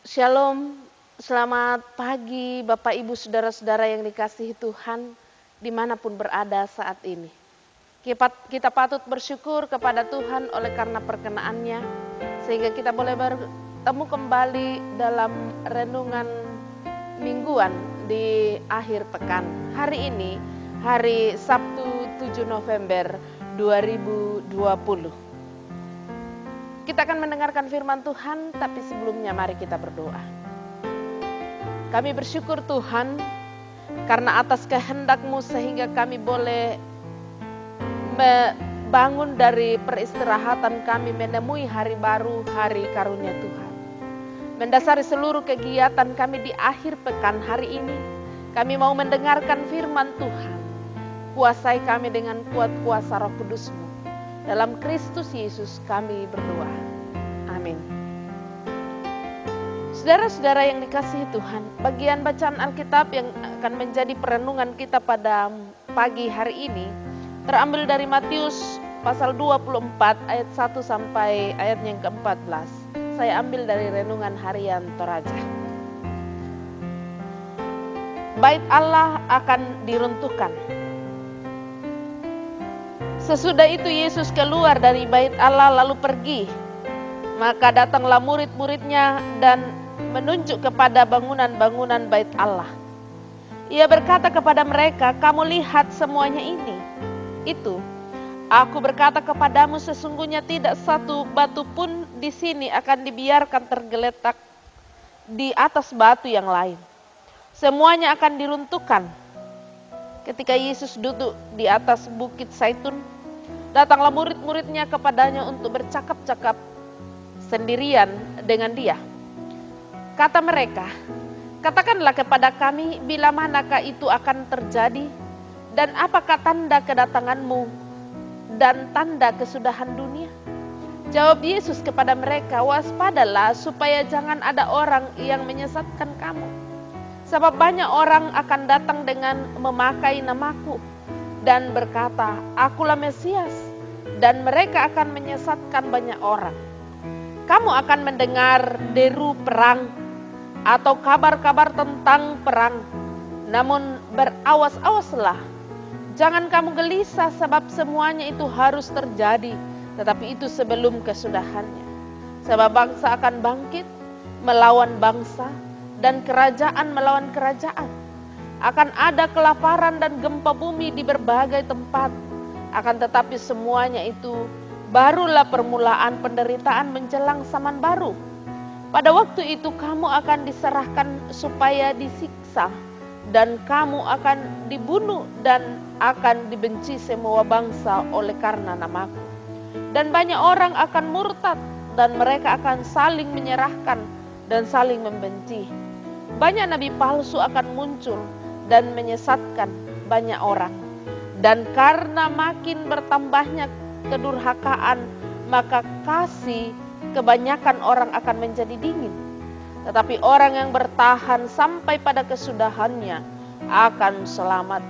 Shalom, selamat pagi Bapak Ibu Saudara-saudara yang dikasihi Tuhan dimanapun berada saat ini. Kita patut bersyukur kepada Tuhan oleh karena perkenaannya, sehingga kita boleh bertemu kembali dalam renungan mingguan di akhir pekan. Hari ini, hari Sabtu 7 November 2020. Kita akan mendengarkan firman Tuhan, tapi sebelumnya mari kita berdoa. Kami bersyukur Tuhan, karena atas kehendak-Mu sehingga kami boleh bangun dari peristirahatan kami menemui hari baru, hari karunia Tuhan. Mendasari seluruh kegiatan kami di akhir pekan hari ini, kami mau mendengarkan firman Tuhan. Kuasai kami dengan kuat kuasa Roh Kudus-Mu. Dalam Kristus Yesus kami berdoa. Amin. Saudara-saudara yang dikasihi Tuhan, bagian bacaan Alkitab yang akan menjadi perenungan kita pada pagi hari ini terambil dari Matius pasal 24 ayat 1 sampai ayat yang ke-14. Saya ambil dari renungan harian Toraja. Bait Allah akan diruntuhkan. Sesudah itu Yesus keluar dari bait Allah lalu pergi. Maka datanglah murid-muridnya dan menunjuk kepada bangunan-bangunan bait Allah. Ia berkata kepada mereka, "Kamu lihat semuanya ini? Itu, aku berkata kepadamu sesungguhnya tidak satu batu pun di sini akan dibiarkan tergeletak di atas batu yang lain. Semuanya akan diruntuhkan." Ketika Yesus duduk di atas bukit Zaitun, datanglah murid-muridnya kepadanya untuk bercakap-cakap sendirian dengan dia. Kata mereka, "Katakanlah kepada kami bila manakah itu akan terjadi dan apakah tanda kedatanganmu dan tanda kesudahan dunia?" Jawab Yesus kepada mereka, "Waspadalah supaya jangan ada orang yang menyesatkan kamu. Sebab banyak orang akan datang dengan memakai namaku dan berkata, 'Akulah Mesias,' dan mereka akan menyesatkan banyak orang. Kamu akan mendengar deru perang atau kabar-kabar tentang perang. Namun berawas-awaslah. Jangan kamu gelisah sebab semuanya itu harus terjadi, tetapi itu sebelum kesudahannya. Sebab bangsa akan bangkit melawan bangsa dan kerajaan melawan kerajaan. Akan ada kelaparan dan gempa bumi di berbagai tempat. Akan tetapi semuanya itu barulah permulaan penderitaan menjelang zaman baru. Pada waktu itu kamu akan diserahkan supaya disiksa, dan kamu akan dibunuh dan akan dibenci semua bangsa oleh karena namaku. Dan banyak orang akan murtad, dan mereka akan saling menyerahkan dan saling membenci. Banyak nabi palsu akan muncul dan menyesatkan banyak orang. Dan karena makin bertambahnya kedurhakaan, maka kasih kebanyakan orang akan menjadi dingin. Tetapi orang yang bertahan sampai pada kesudahannya akan selamat.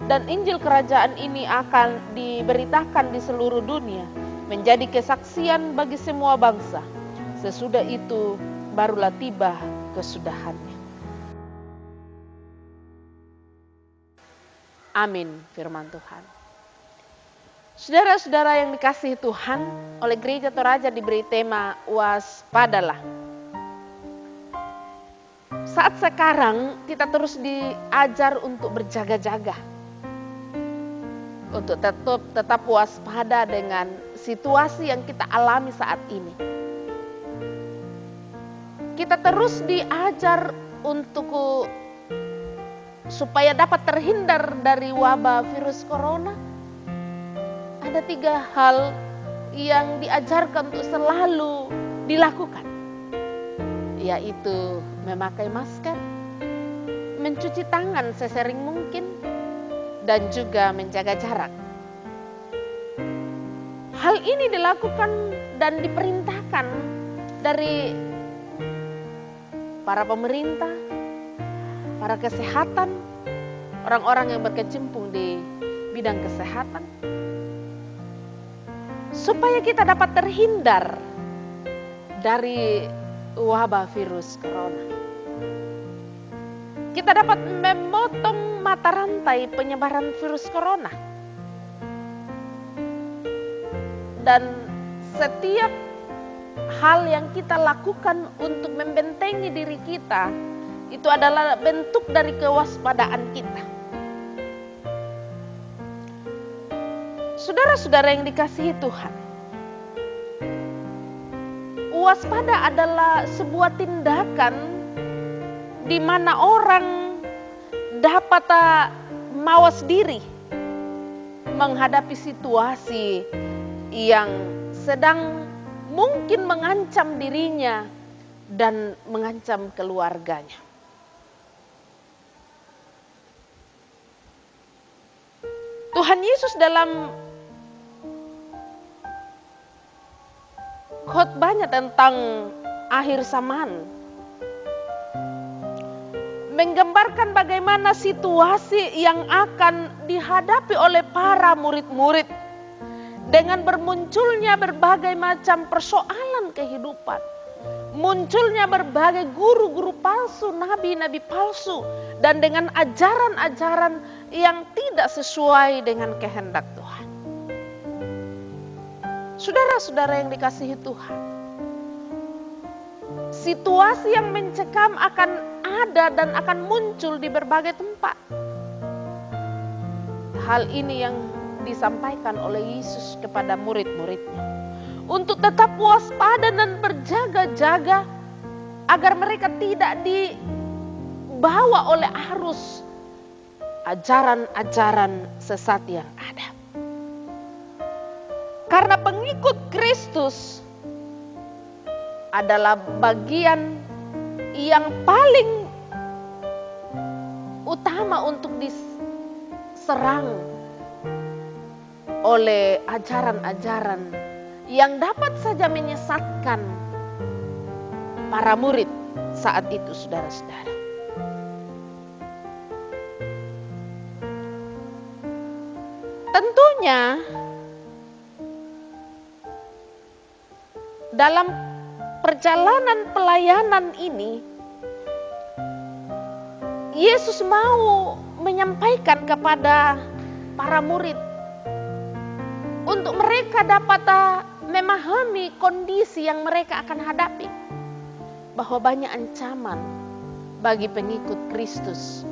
Dan Injil kerajaan ini akan diberitakan di seluruh dunia, menjadi kesaksian bagi semua bangsa. Sesudah itu barulah tiba kesudahannya." Amin, firman Tuhan. Saudara-saudara yang dikasihi Tuhan, oleh Gereja Toraja diberi tema waspadalah. Saat sekarang kita terus diajar untuk berjaga-jaga. Untuk tetap waspada dengan situasi yang kita alami saat ini. Kita terus diajar untuk supaya dapat terhindar dari wabah virus corona. Ada 3 hal yang diajarkan untuk selalu dilakukan, yaitu memakai masker, mencuci tangan sesering mungkin, dan juga menjaga jarak. Hal ini dilakukan dan diperintahkan dari para pemerintah, para kesehatan, orang-orang yang berkecimpung di bidang kesehatan, supaya kita dapat terhindar dari wabah virus corona. Kita dapat memotong mata rantai penyebaran virus corona. Dan setiap hal yang kita lakukan untuk membentengi diri kita, itu adalah bentuk dari kewaspadaan kita. Saudara-saudara yang dikasihi Tuhan, waspada adalah sebuah tindakan di mana orang dapat mawas diri menghadapi situasi yang sedang mungkin mengancam dirinya dan mengancam keluarganya. Tuhan Yesus dalam khotbahnya tentang akhir zaman menggambarkan bagaimana situasi yang akan dihadapi oleh para murid-murid dengan bermunculnya berbagai macam persoalan kehidupan, munculnya berbagai guru-guru palsu, nabi-nabi palsu, dan dengan ajaran-ajaran yang tidak sesuai dengan kehendak Tuhan. Saudara-saudara yang dikasihi Tuhan, situasi yang mencekam akan ada dan akan muncul di berbagai tempat. Hal ini yang disampaikan oleh Yesus kepada murid-muridnya, untuk tetap waspada dan berjaga-jaga agar mereka tidak dibawa oleh arus ajaran-ajaran sesat yang ada. Karena pengikut Kristus adalah bagian yang paling utama untuk diserang oleh ajaran-ajaran yang dapat saja menyesatkan para murid saat itu, saudara-saudara. Tentunya dalam perjalanan pelayanan ini, Yesus mau menyampaikan kepada para murid untuk mereka dapat memahami kondisi yang mereka akan hadapi, bahwa banyak ancaman bagi pengikut Kristus,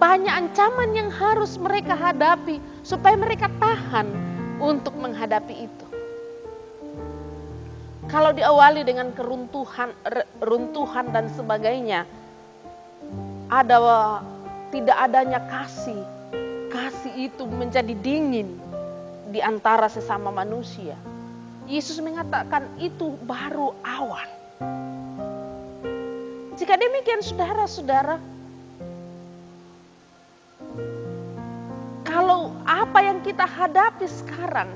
banyak ancaman yang harus mereka hadapi supaya mereka tahan untuk menghadapi itu. Kalau diawali dengan runtuhan dan sebagainya, tidak adanya kasih itu menjadi dingin di antara sesama manusia. Yesus mengatakan itu baru awal. Jika demikian, saudara-saudara, kalau apa yang kita hadapi sekarang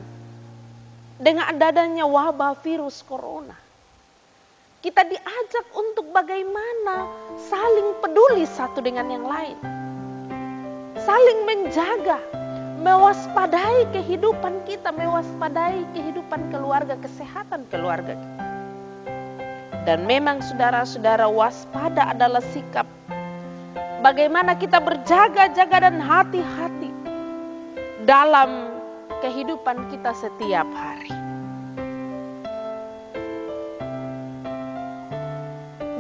dengan adanya wabah virus corona, kita diajak untuk bagaimana saling peduli satu dengan yang lain, saling menjaga, mewaspadai kehidupan kita, mewaspadai kehidupan keluarga, kesehatan keluarga kita. Dan memang saudara-saudara, waspada adalah sikap bagaimana kita berjaga-jaga dan hati-hati dalam kehidupan kita setiap hari.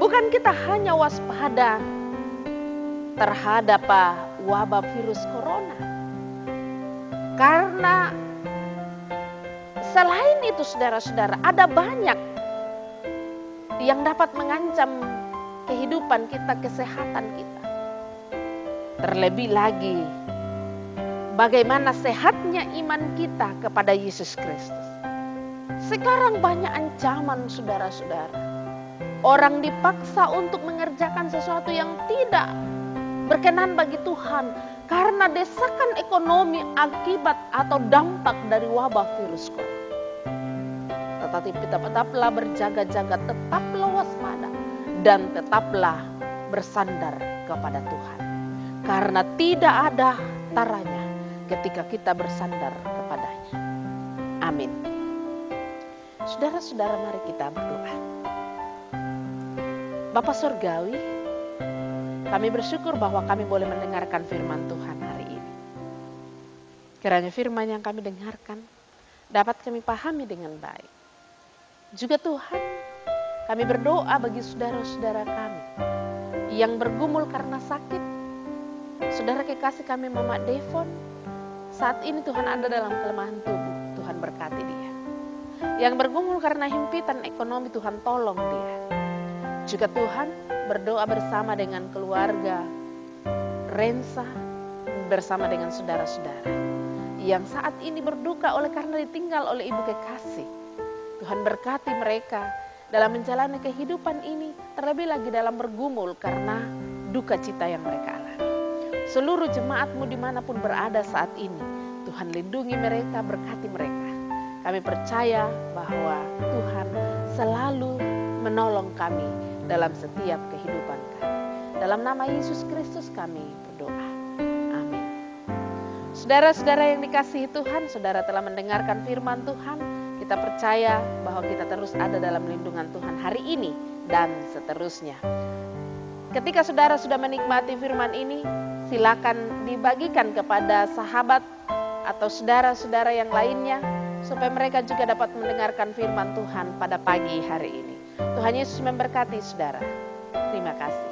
Bukan kita hanya waspada terhadap wabah virus corona, karena selain itu, saudara-saudara, ada banyak yang dapat mengancam kehidupan kita, kesehatan kita. Terlebih lagi, bagaimana sehatnya iman kita kepada Yesus Kristus. Sekarang banyak ancaman, saudara-saudara. Orang dipaksa untuk mengerjakan sesuatu yang tidak berkenan bagi Tuhan karena desakan ekonomi akibat atau dampak dari wabah virus corona. Tetapi tetaplah berjaga-jaga, tetaplah waspada, dan tetaplah bersandar kepada Tuhan. Karena tidak ada taranya ketika kita bersandar kepadanya. Amin. Saudara-saudara, mari kita berdoa. Bapa Surgawi, kami bersyukur bahwa kami boleh mendengarkan firman Tuhan hari ini. Kiranya firman yang kami dengarkan dapat kami pahami dengan baik. Juga Tuhan, kami berdoa bagi saudara-saudara kami yang bergumul karena sakit. Saudara kekasih kami Mama Devon, saat ini Tuhan ada dalam kelemahan tubuh, Tuhan berkati dia. Yang bergumul karena himpitan ekonomi, Tuhan tolong dia. Juga Tuhan berdoa bersama dengan keluarga Rensa, bersama dengan saudara-saudara yang saat ini berduka oleh karena ditinggal oleh ibu kekasih. Tuhan berkati mereka dalam menjalani kehidupan ini, terlebih lagi dalam bergumul karena duka cita yang mereka alami. Seluruh jemaatmu dimanapun berada saat ini, Tuhan lindungi mereka, berkati mereka. Kami percaya bahwa Tuhan selalu menolong kami dalam setiap kehidupan kami. Dalam nama Yesus Kristus kami berdoa. Amin. Saudara-saudara yang dikasihi Tuhan, saudara telah mendengarkan firman Tuhan. Kita percaya bahwa kita terus ada dalam lindungan Tuhan hari ini dan seterusnya. Ketika saudara sudah menikmati firman ini, silakan dibagikan kepada sahabat atau saudara-saudara yang lainnya supaya mereka juga dapat mendengarkan firman Tuhan pada pagi hari ini. Tuhan Yesus memberkati saudara. Terima kasih.